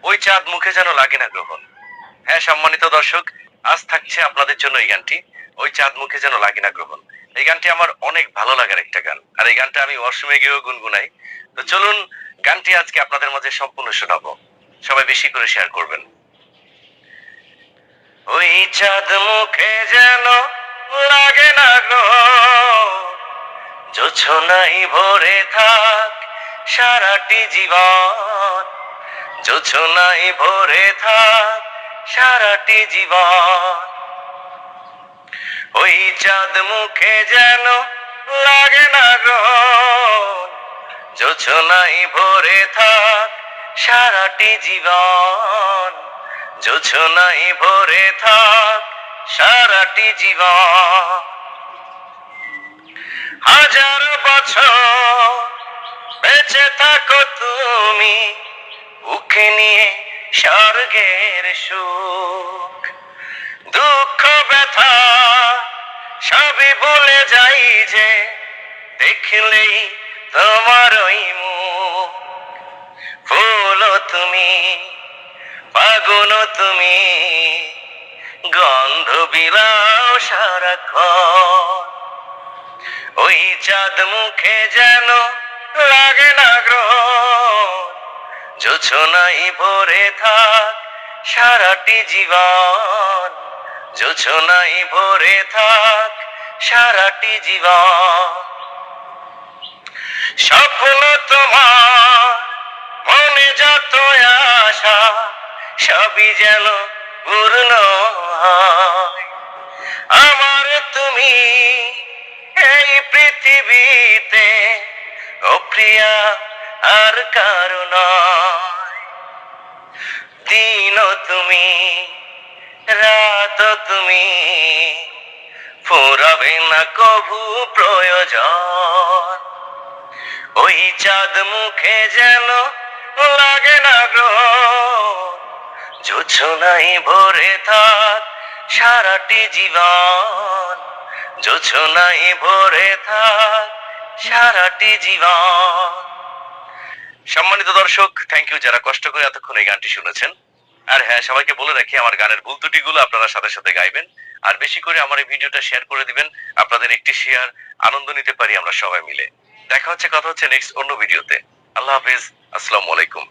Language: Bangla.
ওই চাঁদ মুখে যেন লাগে না গ্রহণ। হ্যাঁ সম্মানিত দর্শক, আজ থাকছে আপনাদের জন্য এই গানটি, ওই চাঁদ মুখে যেন লাগে না গ্রহণ। এই গানটি আমার অনেক ভালো লাগার একটা গান, আর এই গানটা আমি ওয়াশরুমে গিয়েও গুনগুনাই। তো চলুন গানটি আজকে আপনাদের মাঝে সম্পূর্ণ শোনাবো, সবাই বেশি করে শেয়ার করবেন। ওই চাঁদ মুখে যেন লাগে না গ্রহণ, জোছনাই ভরে থাক সারাটি জীবন, জোছনাই ভরে থাক সারাটি জীবন। ওই চাঁদ মুখে যেন লাগে না গ্রহণ, জোছনাই ভরে থাক সারাটি জীবন, জোছনাই ভরে থাক সারাটি জীবন। হাজার বছর বেঁচে থাকো তুমি, বুকে নিয়ে স্বর্গের সুখ, দুঃখ ব্যথা সবই ভুলে যাই যে দেখলেই তোমার ওই মুখ। ফুল তুমি, ফাগুন তুমি, গন্ধ বিলাও সারাক্ষণ। ওই চাঁদ মুখে যেন লাগে না গ্রহণ, জোছনাই ভরে থাক সারাটি জীবন, জোছনাই ভরে থাক সারাটি জীবন। স্বপ্ন তোমার মনে যত আশা সবই যেন পূর্ণ হয়। আমার তুমি এই পৃথিবীতে ও প্রিয়া আর কারো নয়। দিন তুমি রাত তুমি, ফুরাবে না কভু প্রয়োজন। ওই চাঁদ মুখে যেন লাগে না গ্রহণ, জোছনাই ভরে থাক সারাটি জীবন, জোছনাই ভরে থাক সারাটি জীবন। সম্মানিত দর্শক, থ্যাংক ইউ যারা কষ্ট করে এতক্ষণ এই গানটি শুনেছেন। আর হ্যাঁ, সবাইকে বলে রাখি আমার গানের ভুল ত্রুটিগুলো আপনারা সাথে সাথে গাইবেন, আর বেশি করে আমার এই ভিডিওটা শেয়ার করে দিবেন। আপনাদের একটি শেয়ার আনন্দ নিতে পারি আমরা সবাই মিলে। দেখা হচ্ছে, কথা হচ্ছে নেক্সট অন্য ভিডিওতে। আল্লাহ হাফেজ, আসসালামু আলাইকুম।